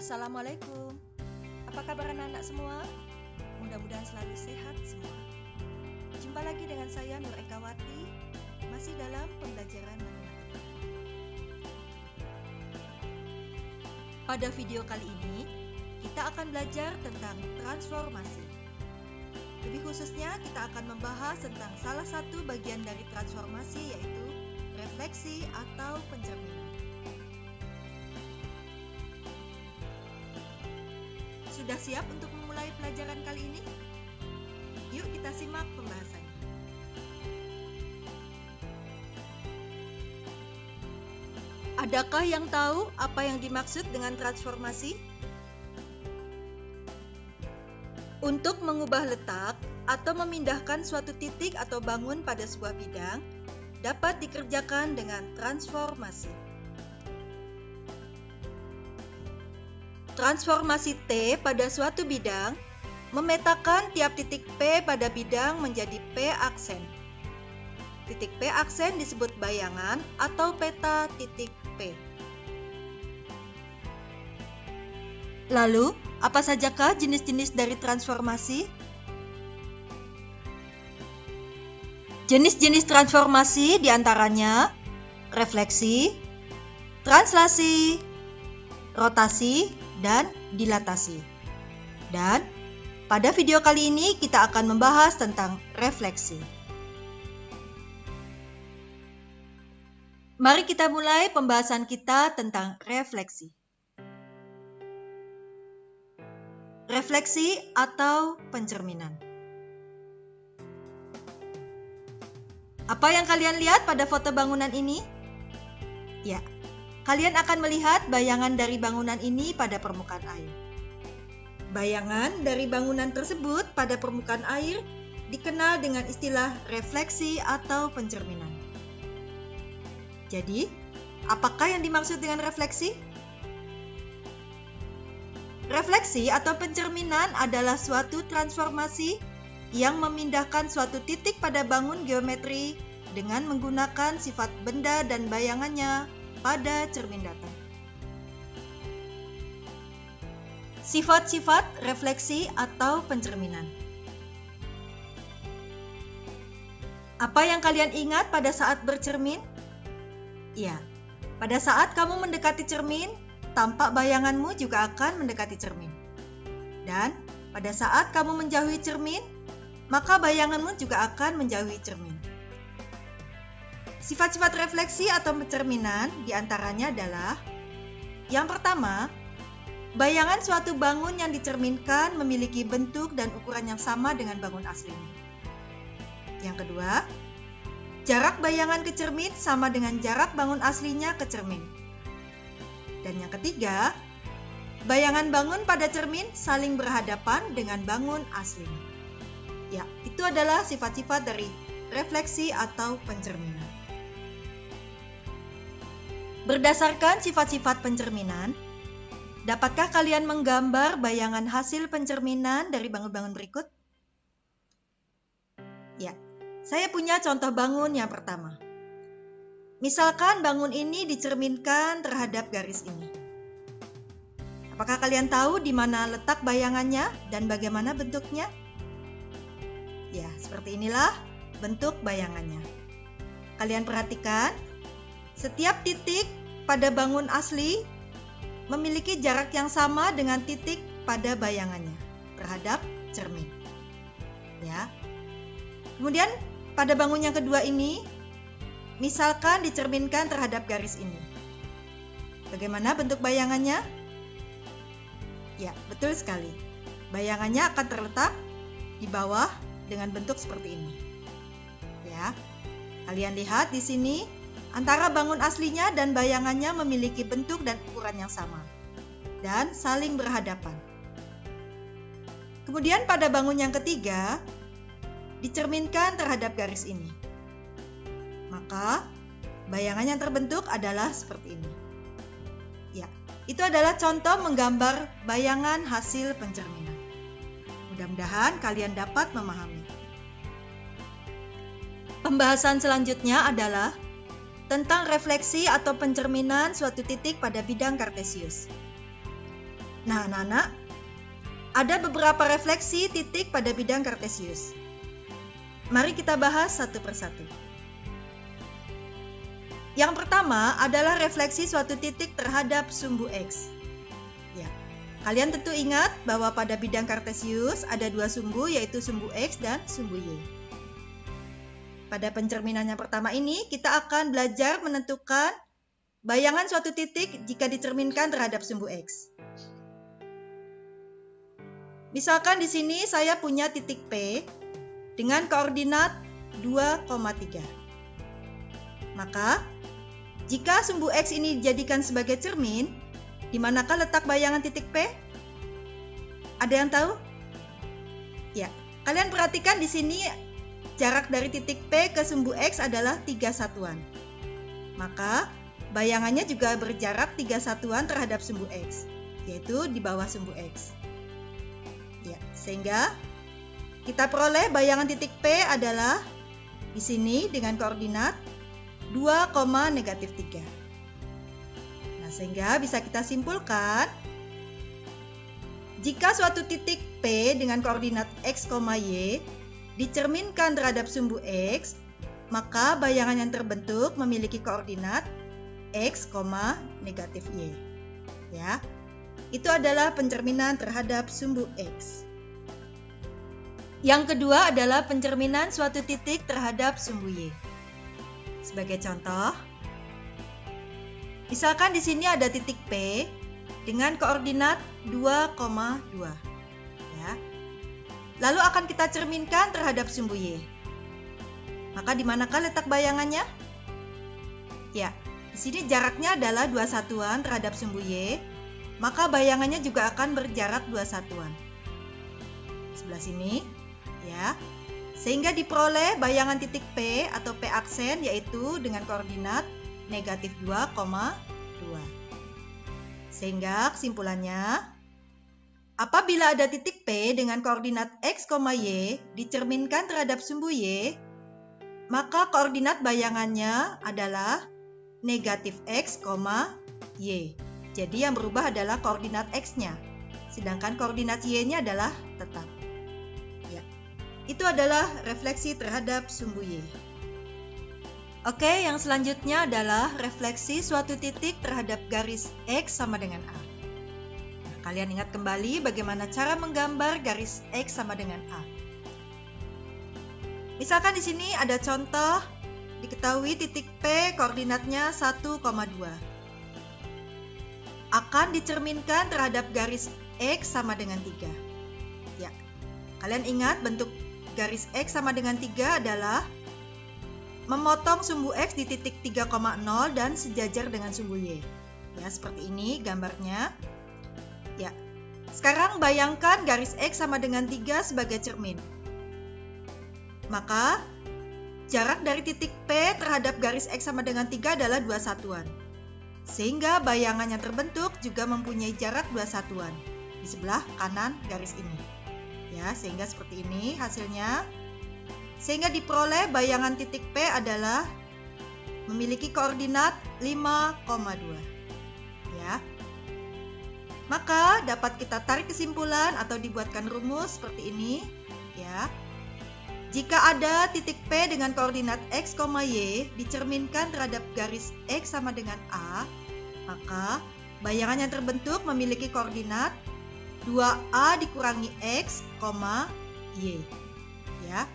Assalamualaikum. Apa kabar anak-anak semua? Mudah-mudahan selalu sehat semua. Jumpa lagi dengan saya Nur Ekawati, masih dalam pembelajaran matematika. Pada video kali ini, kita akan belajar tentang transformasi. Lebih khususnya, kita akan membahas tentang salah satu bagian dari transformasi, yaitu refleksi atau pencerminan. Sudah siap untuk memulai pelajaran kali ini? Yuk kita simak pembahasannya. Adakah yang tahu apa yang dimaksud dengan transformasi? Untuk mengubah letak atau memindahkan suatu titik atau bangun pada sebuah bidang dapat dikerjakan dengan transformasi. Transformasi T pada suatu bidang memetakan tiap titik P pada bidang menjadi P aksen. Titik P aksen disebut bayangan atau peta titik P. Lalu, apa sajakah jenis-jenis dari transformasi? Jenis-jenis transformasi diantaranya refleksi, translasi, rotasi, dan dilatasi. Dan pada video kali ini kita akan membahas tentang refleksi. Mari kita mulai pembahasan kita tentang refleksi. Refleksi atau pencerminan. Apa yang kalian lihat pada foto bangunan ini? Ya, kalian akan melihat bayangan dari bangunan ini pada permukaan air. Bayangan dari bangunan tersebut pada permukaan air dikenal dengan istilah refleksi atau pencerminan. Jadi, apakah yang dimaksud dengan refleksi? Refleksi atau pencerminan adalah suatu transformasi yang memindahkan suatu titik pada bangun geometri dengan menggunakan sifat benda dan bayangannya pada cermin datar. Sifat-sifat refleksi atau pencerminan. Apa yang kalian ingat pada saat bercermin? Ya, pada saat kamu mendekati cermin, tampak bayanganmu juga akan mendekati cermin. Dan pada saat kamu menjauhi cermin, maka bayanganmu juga akan menjauhi cermin. Sifat-sifat refleksi atau pencerminan diantaranya adalah: yang pertama, bayangan suatu bangun yang dicerminkan memiliki bentuk dan ukuran yang sama dengan bangun aslinya. Yang kedua, jarak bayangan ke cermin sama dengan jarak bangun aslinya ke cermin. Dan yang ketiga, bayangan bangun pada cermin saling berhadapan dengan bangun aslinya. Ya, itu adalah sifat-sifat dari refleksi atau pencerminan. Berdasarkan sifat-sifat pencerminan, dapatkah kalian menggambar bayangan hasil pencerminan dari bangun-bangun berikut? Ya, saya punya contoh bangun yang pertama. Misalkan bangun ini dicerminkan terhadap garis ini. Apakah kalian tahu di mana letak bayangannya dan bagaimana bentuknya? Ya, seperti inilah bentuk bayangannya. Kalian perhatikan, setiap titik pada bangun asli memiliki jarak yang sama dengan titik pada bayangannya terhadap cermin. Ya. Kemudian pada bangun yang kedua ini, misalkan dicerminkan terhadap garis ini. Bagaimana bentuk bayangannya? Ya, betul sekali. Bayangannya akan terletak di bawah dengan bentuk seperti ini. Ya. Kalian lihat di sini, antara bangun aslinya dan bayangannya memiliki bentuk dan ukuran yang sama dan saling berhadapan. Kemudian pada bangun yang ketiga, dicerminkan terhadap garis ini. Maka, bayangan yang terbentuk adalah seperti ini. Ya, itu adalah contoh menggambar bayangan hasil pencerminan. Mudah-mudahan kalian dapat memahami. Pembahasan selanjutnya adalah tentang refleksi atau pencerminan suatu titik pada bidang kartesius. Nah, anak-anak, ada beberapa refleksi titik pada bidang kartesius. Mari kita bahas satu persatu. Yang pertama adalah refleksi suatu titik terhadap sumbu X. Ya, kalian tentu ingat bahwa pada bidang kartesius ada dua sumbu, yaitu sumbu X dan sumbu Y. Pada pencerminan yang pertama ini, kita akan belajar menentukan bayangan suatu titik jika dicerminkan terhadap sumbu X. Misalkan di sini saya punya titik P dengan koordinat 2,3. Maka, jika sumbu X ini dijadikan sebagai cermin, di manakah letak bayangan titik P? Ada yang tahu? Ya, kalian perhatikan di sini jarak dari titik P ke sumbu X adalah 3 satuan. Maka, bayangannya juga berjarak 3 satuan terhadap sumbu X, yaitu di bawah sumbu X. Ya, sehingga kita peroleh bayangan titik P adalah di sini dengan koordinat 2,-3. Nah, sehingga bisa kita simpulkan jika suatu titik P dengan koordinat X, Y dicerminkan terhadap sumbu X, maka bayangan yang terbentuk memiliki koordinat X, Y. Ya. Itu adalah pencerminan terhadap sumbu X. Yang kedua adalah pencerminan suatu titik terhadap sumbu Y. Sebagai contoh, misalkan di sini ada titik P dengan koordinat 2,2. Ya. Lalu akan kita cerminkan terhadap sumbu Y. Maka di manakah letak bayangannya? Ya, di sini jaraknya adalah 2 satuan terhadap sumbu Y. Maka bayangannya juga akan berjarak 2 satuan. Sebelah sini, ya. Sehingga diperoleh bayangan titik P atau P aksen yaitu dengan koordinat -2,2. Sehingga kesimpulannya, apabila ada titik P dengan koordinat X, Y dicerminkan terhadap sumbu Y, maka koordinat bayangannya adalah -X, Y. Jadi yang berubah adalah koordinat X-nya, sedangkan koordinat Y-nya adalah tetap. Ya. Itu adalah refleksi terhadap sumbu Y. Oke, yang selanjutnya adalah refleksi suatu titik terhadap garis X sama dengan A. Nah, kalian ingat kembali bagaimana cara menggambar garis X sama dengan A. Misalkan di sini ada contoh, diketahui titik P koordinatnya 1,2. Akan dicerminkan terhadap garis X sama dengan 3. Ya, kalian ingat bentuk garis X sama dengan 3 adalah memotong sumbu X di titik 3,0 dan sejajar dengan sumbu Y. Ya, seperti ini gambarnya. Ya, sekarang bayangkan garis X sama dengan 3 sebagai cermin. Maka, jarak dari titik P terhadap garis X sama dengan 3 adalah 2 satuan. Sehingga bayangan yang terbentuk juga mempunyai jarak 2 satuan di sebelah kanan garis ini. Ya, sehingga seperti ini hasilnya. Sehingga diperoleh bayangan titik P adalah memiliki koordinat 5,2. Ya. Maka dapat kita tarik kesimpulan atau dibuatkan rumus seperti ini, ya. Jika ada titik P dengan koordinat X, Y dicerminkan terhadap garis X sama dengan A, maka bayangan yang terbentuk memiliki koordinat 2A dikurangi X, Y. Ya.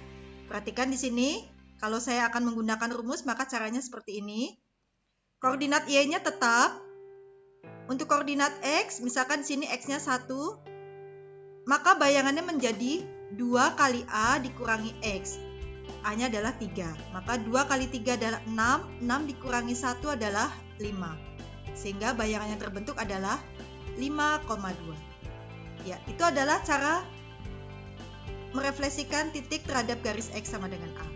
Perhatikan di sini, kalau saya akan menggunakan rumus maka caranya seperti ini. Koordinat Y-nya tetap. Untuk koordinat X, misalkan di sini X-nya 1, maka bayangannya menjadi 2 kali A dikurangi X. A-nya adalah 3. Maka 2 kali 3 adalah 6. 6 dikurangi 1 adalah 5. Sehingga bayangan yang terbentuk adalah 5,2. Ya, itu adalah cara merefleksikan titik terhadap garis X sama dengan A.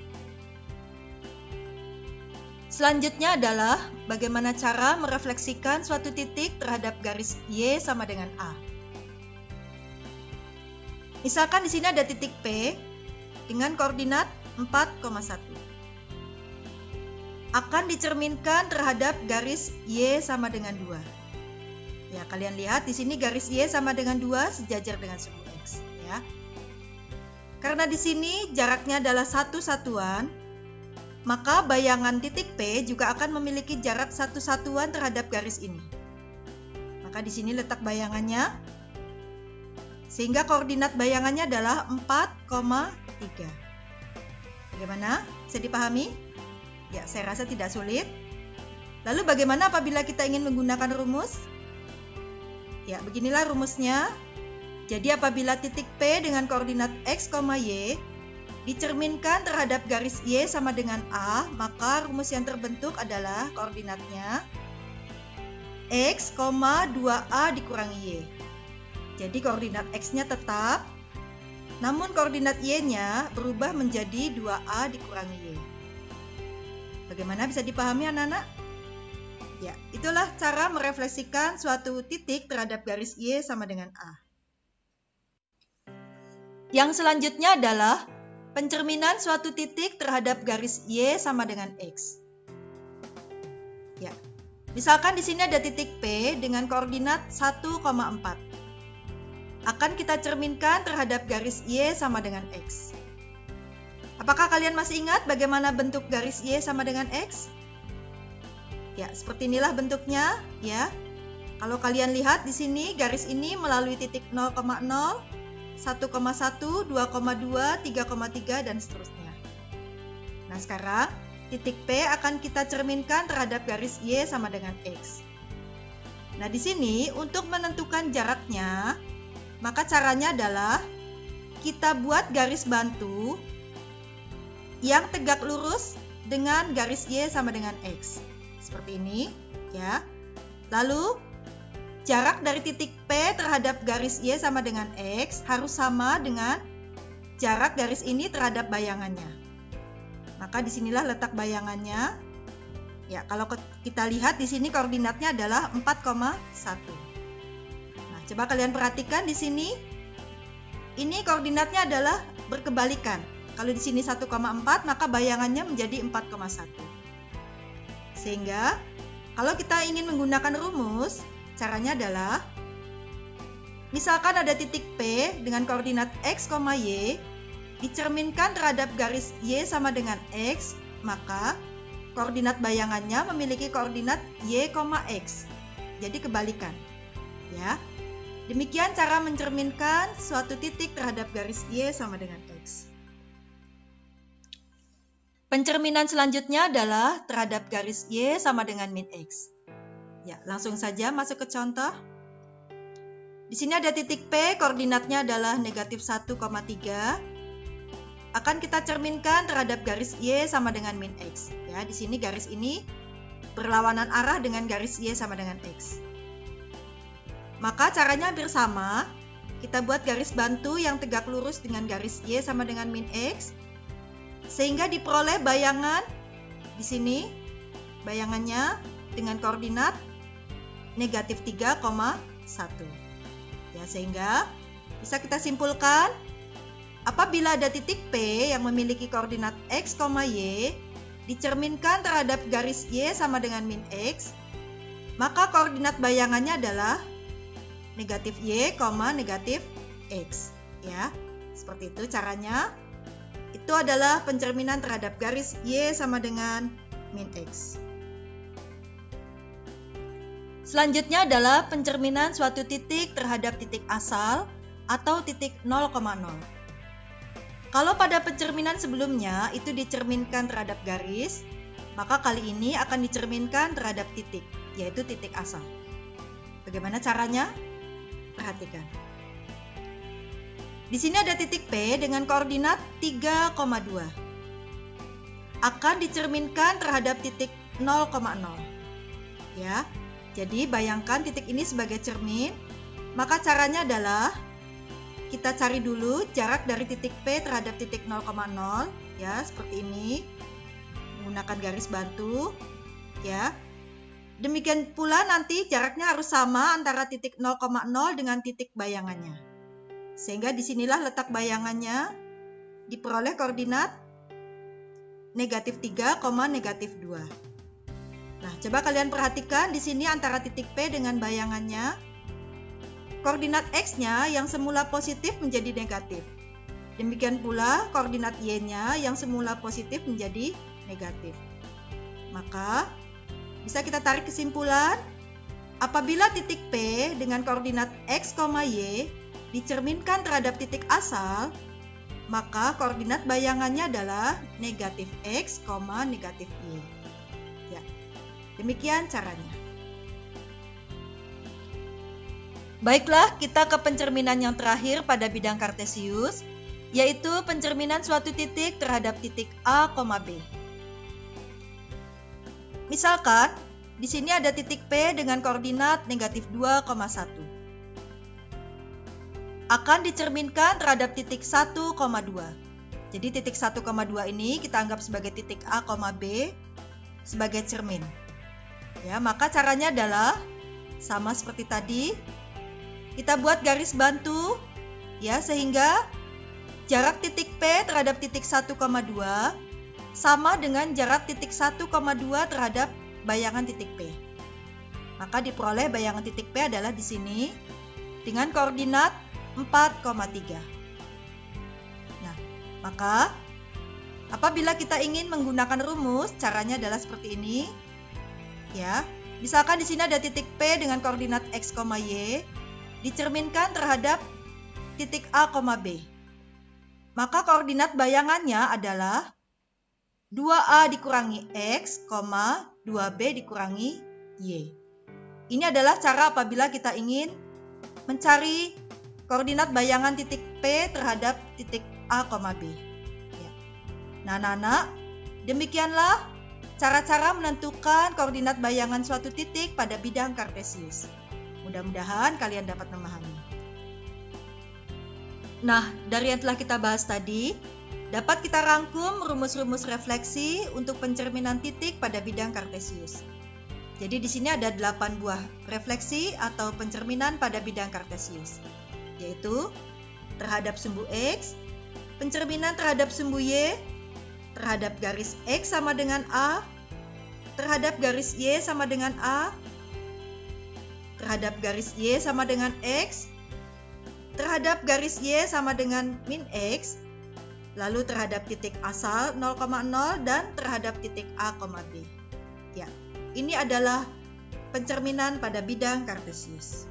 Selanjutnya adalah bagaimana cara merefleksikan suatu titik terhadap garis Y sama dengan A. Misalkan di sini ada titik P dengan koordinat 4,1. Akan dicerminkan terhadap garis Y sama dengan 2. Ya, kalian lihat di sini garis Y sama dengan 2 sejajar dengan sumbu X, ya. Karena di sini jaraknya adalah satu satuan, maka bayangan titik P juga akan memiliki jarak satu satuan terhadap garis ini. Maka di sini letak bayangannya, sehingga koordinat bayangannya adalah 4,3. Bagaimana? Bisa dipahami? Ya, saya rasa tidak sulit. Lalu bagaimana apabila kita ingin menggunakan rumus? Ya, beginilah rumusnya. Jadi apabila titik P dengan koordinat X, Y dicerminkan terhadap garis Y sama dengan A, maka rumus yang terbentuk adalah koordinatnya X, 2A dikurangi Y. Jadi koordinat X-nya tetap, namun koordinat Y-nya berubah menjadi 2A dikurangi Y. Bagaimana, bisa dipahami anak-anak? Ya, itulah cara merefleksikan suatu titik terhadap garis Y sama dengan A. Yang selanjutnya adalah pencerminan suatu titik terhadap garis Y sama dengan X. Ya, misalkan di sini ada titik P dengan koordinat 1,4. Akan kita cerminkan terhadap garis Y sama dengan X. Apakah kalian masih ingat bagaimana bentuk garis Y sama dengan X? Ya, seperti inilah bentuknya, ya. Kalau kalian lihat di sini garis ini melalui titik 0,0, 1,1, 2,2, 3,3 dan seterusnya. Nah, sekarang titik P akan kita cerminkan terhadap garis Y sama dengan X. Nah, di sini untuk menentukan jaraknya, maka caranya adalah kita buat garis bantu yang tegak lurus dengan garis Y sama dengan X. Seperti ini, ya. Lalu jarak dari titik P terhadap garis Y sama dengan X harus sama dengan jarak garis ini terhadap bayangannya. Maka disinilah letak bayangannya. Ya, kalau kita lihat di sini koordinatnya adalah 4,1. Nah, coba kalian perhatikan di sini. Ini koordinatnya adalah berkebalikan. Kalau di sini 1,4, maka bayangannya menjadi 4,1. Sehingga kalau kita ingin menggunakan rumus, caranya adalah misalkan ada titik P dengan koordinat X, Y dicerminkan terhadap garis Y sama dengan X, maka koordinat bayangannya memiliki koordinat Y, X. Jadi kebalikan. Ya. Demikian cara mencerminkan suatu titik terhadap garis Y sama dengan X. Pencerminan selanjutnya adalah terhadap garis Y sama dengan min X. Ya, langsung saja masuk ke contoh. Di sini ada titik P, koordinatnya adalah negatif 1,3. Akan kita cerminkan terhadap garis Y sama dengan min X. Ya, di sini garis ini berlawanan arah dengan garis Y sama dengan X. Maka caranya hampir sama. Kita buat garis bantu yang tegak lurus dengan garis Y sama dengan min X. Sehingga diperoleh bayangan di sini, bayangannya dengan koordinat negatif 3,1. Ya, sehingga bisa kita simpulkan apabila ada titik P yang memiliki koordinat X, Y dicerminkan terhadap garis Y sama dengan min X, maka koordinat bayangannya adalah negatif Y, negatif X. Ya, seperti itu caranya. Itu adalah pencerminan terhadap garis Y sama dengan min X. Selanjutnya adalah pencerminan suatu titik terhadap titik asal atau titik 0,0. Kalau pada pencerminan sebelumnya itu dicerminkan terhadap garis, maka kali ini akan dicerminkan terhadap titik, yaitu titik asal. Bagaimana caranya? Perhatikan. Di sini ada titik P dengan koordinat 3,2. Akan dicerminkan terhadap titik 0,0. Ya. Jadi bayangkan titik ini sebagai cermin, maka caranya adalah kita cari dulu jarak dari titik P terhadap titik 0,0, ya, seperti ini. Menggunakan garis bantu, ya. Demikian pula nanti jaraknya harus sama antara titik 0,0 dengan titik bayangannya. Sehingga disinilah letak bayangannya, diperoleh koordinat negatif 3, negatif 2. Nah, coba kalian perhatikan di sini antara titik P dengan bayangannya, koordinat X-nya yang semula positif menjadi negatif. Demikian pula koordinat Y-nya yang semula positif menjadi negatif. Maka, bisa kita tarik kesimpulan, apabila titik P dengan koordinat X, Y dicerminkan terhadap titik asal, maka koordinat bayangannya adalah negatif X, negatif Y. Ya, demikian caranya. Baiklah, kita ke pencerminan yang terakhir pada bidang kartesius, yaitu pencerminan suatu titik terhadap titik A, B. Misalkan, di sini ada titik P dengan koordinat negatif 2,1. Akan dicerminkan terhadap titik 1,2. Jadi titik 1,2 ini kita anggap sebagai titik A, B sebagai cermin. Ya, maka caranya adalah sama seperti tadi. Kita buat garis bantu ya, sehingga jarak titik P terhadap titik 1,2 sama dengan jarak titik 1,2 terhadap bayangan titik P. Maka diperoleh bayangan titik P adalah di sini dengan koordinat 4,3. Nah, maka apabila kita ingin menggunakan rumus, caranya adalah seperti ini. Ya, misalkan di sini ada titik P dengan koordinat X, Y dicerminkan terhadap titik A, B. Maka koordinat bayangannya adalah 2A dikurangi X, 2B dikurangi Y. Ini adalah cara apabila kita ingin mencari koordinat bayangan titik P terhadap titik A, B. Ya. Nah, anak-anak, demikianlah cara-cara menentukan koordinat bayangan suatu titik pada bidang kartesius. Mudah-mudahan kalian dapat memahami. Nah, dari yang telah kita bahas tadi, dapat kita rangkum rumus-rumus refleksi untuk pencerminan titik pada bidang kartesius. Jadi di sini ada 8 buah refleksi atau pencerminan pada bidang kartesius, yaitu terhadap sumbu X, pencerminan terhadap sumbu Y, terhadap garis X sama dengan A, terhadap garis Y sama dengan A, terhadap garis Y sama dengan X, terhadap garis Y sama dengan min X, lalu terhadap titik asal 0,0 dan terhadap titik A, B. Ya, ini adalah pencerminan pada bidang kartesius.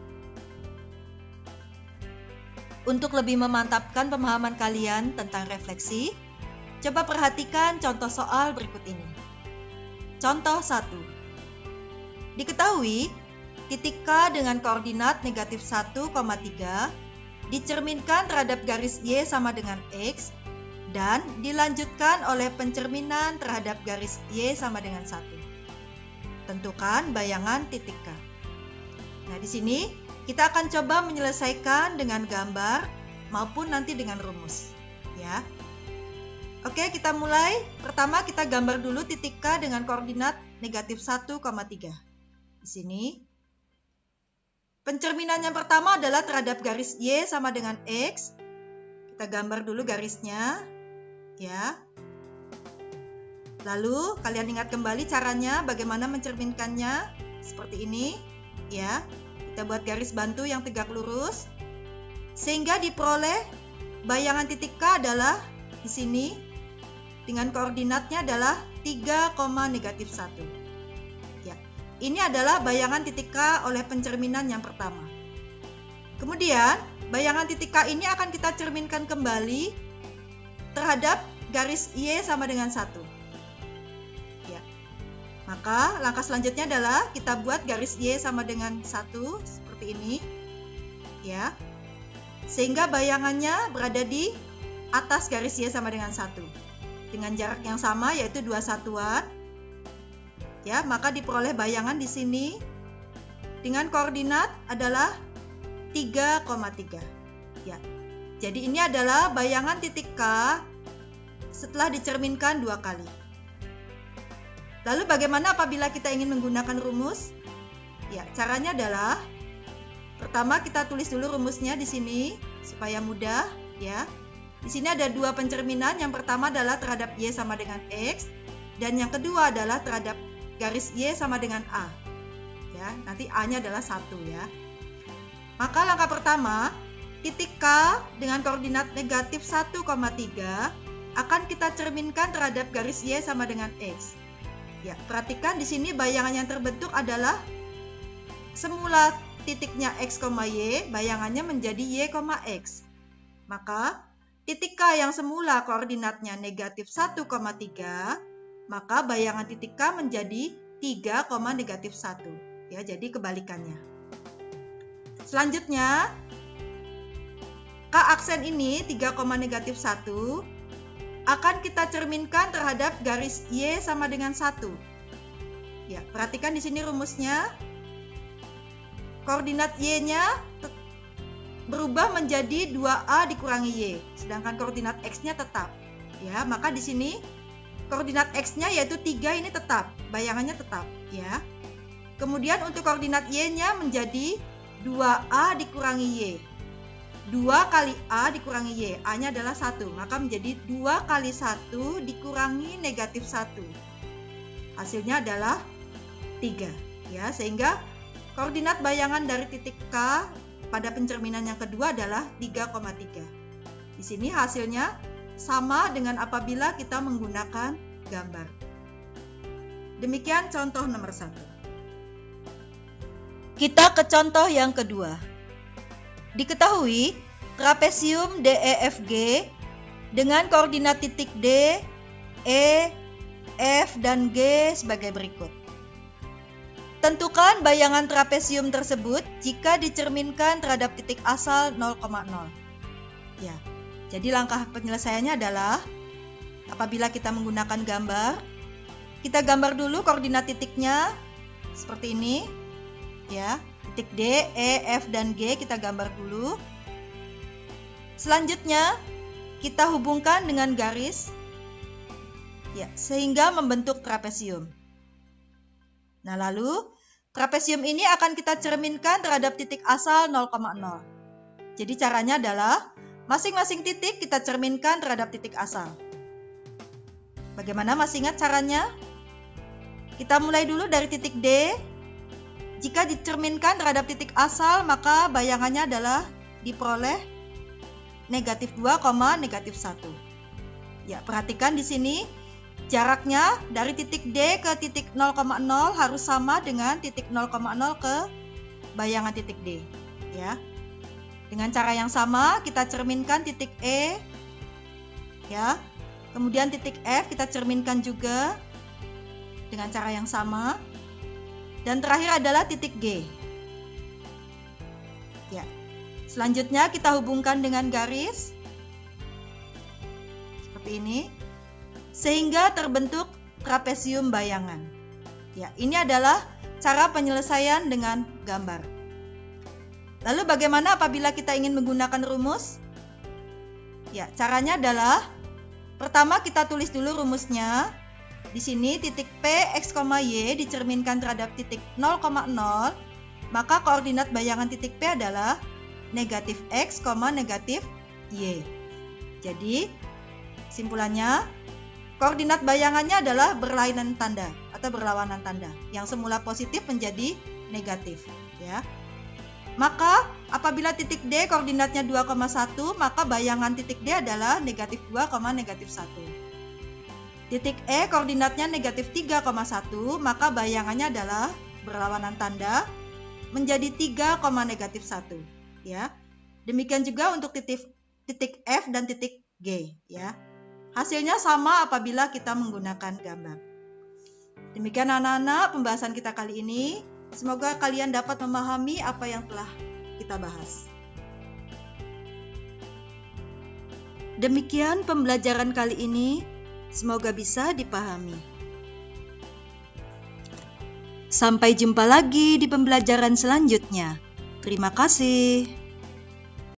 Untuk lebih memantapkan pemahaman kalian tentang refleksi, coba perhatikan contoh soal berikut ini. Contoh 1. Diketahui titik K dengan koordinat negatif 1,3 dicerminkan terhadap garis Y sama dengan X dan dilanjutkan oleh pencerminan terhadap garis Y sama dengan 1. Tentukan bayangan titik K. Nah, di sini kita akan coba menyelesaikan dengan gambar maupun nanti dengan rumus. Ya. Oke, kita mulai. Pertama kita gambar dulu titik K dengan koordinat negatif 1,3. Di sini pencerminan yang pertama adalah terhadap garis Y sama dengan X. Kita gambar dulu garisnya, ya. Lalu kalian ingat kembali caranya bagaimana mencerminkannya, seperti ini, ya. Kita buat garis bantu yang tegak lurus, sehingga diperoleh bayangan titik K adalah di sini dengan koordinatnya adalah 3,-1. Ini adalah bayangan titik K oleh pencerminan yang pertama. Kemudian, bayangan titik K ini akan kita cerminkan kembali terhadap garis Y sama dengan 1. Ya. Maka, langkah selanjutnya adalah kita buat garis Y sama dengan 1 seperti ini. Ya. Sehingga bayangannya berada di atas garis Y sama dengan 1. Dengan jarak yang sama yaitu 2 satuan. Ya, maka diperoleh bayangan di sini dengan koordinat adalah 3,3. Ya. Jadi ini adalah bayangan titik K setelah dicerminkan 2 kali. Lalu bagaimana apabila kita ingin menggunakan rumus? Ya, caranya adalah pertama kita tulis dulu rumusnya di sini supaya mudah, ya. Di sini ada 2 pencerminan. Yang pertama adalah terhadap Y sama dengan X dan yang kedua adalah terhadap garis Y sama dengan A. Ya, nanti A-nya adalah 1 ya. Maka langkah pertama, titik K dengan koordinat negatif 1,3 akan kita cerminkan terhadap garis Y sama dengan X. Ya, perhatikan di sini bayangan yang terbentuk adalah semula titiknya X, Y, bayangannya menjadi Y, X. Maka titik K yang semula koordinatnya negatif 1,3, maka bayangan titik K menjadi 3, negatif 1. Ya, jadi kebalikannya. Selanjutnya, K aksen ini 3, negatif 1 akan kita cerminkan terhadap garis Y sama dengan 1. Ya, perhatikan di sini rumusnya. Koordinat Y-nya berubah menjadi 2A dikurangi Y, sedangkan koordinat X-nya tetap. Ya, maka di sini koordinat X-nya yaitu 3 ini tetap, bayangannya tetap, ya. Kemudian untuk koordinat Y-nya menjadi 2A dikurangi Y. 2 kali A dikurangi Y, A-nya adalah 1, maka menjadi 2 kali 1 dikurangi negatif 1. Hasilnya adalah 3, ya, sehingga koordinat bayangan dari titik K pada pencerminan yang kedua adalah 3,3. Di sini hasilnya sama dengan apabila kita menggunakan gambar. Demikian contoh nomor 1. Kita ke contoh yang kedua. Diketahui trapesium DEFG dengan koordinat titik D, E, F, dan G sebagai berikut. Tentukan bayangan trapesium tersebut jika dicerminkan terhadap titik asal 0,0. Ya, jadi langkah penyelesaiannya adalah apabila kita menggunakan gambar, kita gambar dulu koordinat titiknya seperti ini. Ya, titik D, E, F, dan G kita gambar dulu. Selanjutnya, kita hubungkan dengan garis, ya, sehingga membentuk trapesium. Nah, lalu trapesium ini akan kita cerminkan terhadap titik asal 0,0. Jadi caranya adalah masing-masing titik kita cerminkan terhadap titik asal. Bagaimana masih ingat caranya? Kita mulai dulu dari titik D. Jika dicerminkan terhadap titik asal, maka bayangannya adalah diperoleh negatif 2, negatif 1. Ya, perhatikan di sini. Jaraknya dari titik D ke titik 0,0 harus sama dengan titik 0,0 ke bayangan titik D. Ya. Dengan cara yang sama kita cerminkan titik E. Ya. Kemudian titik F kita cerminkan juga dengan cara yang sama. Dan terakhir adalah titik G. Ya. Selanjutnya kita hubungkan dengan garis seperti ini, sehingga terbentuk trapesium bayangan. Ya, ini adalah cara penyelesaian dengan gambar. Lalu bagaimana apabila kita ingin menggunakan rumus? Ya, caranya adalah pertama kita tulis dulu rumusnya. Di sini titik P, X, Y dicerminkan terhadap titik 0,0, maka koordinat bayangan titik P adalah negatif X, negatif Y. Jadi, simpulannya, koordinat bayangannya adalah berlainan tanda atau berlawanan tanda. Yang semula positif menjadi negatif, ya. Maka apabila titik D koordinatnya 2,1, maka bayangan titik D adalah negatif 2, negatif 1. Titik E koordinatnya negatif 3,1, maka bayangannya adalah berlawanan tanda menjadi 3, negatif 1, ya. Demikian juga untuk titik F dan titik G, ya. Hasilnya sama apabila kita menggunakan gambar. Demikian anak-anak pembahasan kita kali ini. Semoga kalian dapat memahami apa yang telah kita bahas. Demikian pembelajaran kali ini. Semoga bisa dipahami. Sampai jumpa lagi di pembelajaran selanjutnya. Terima kasih.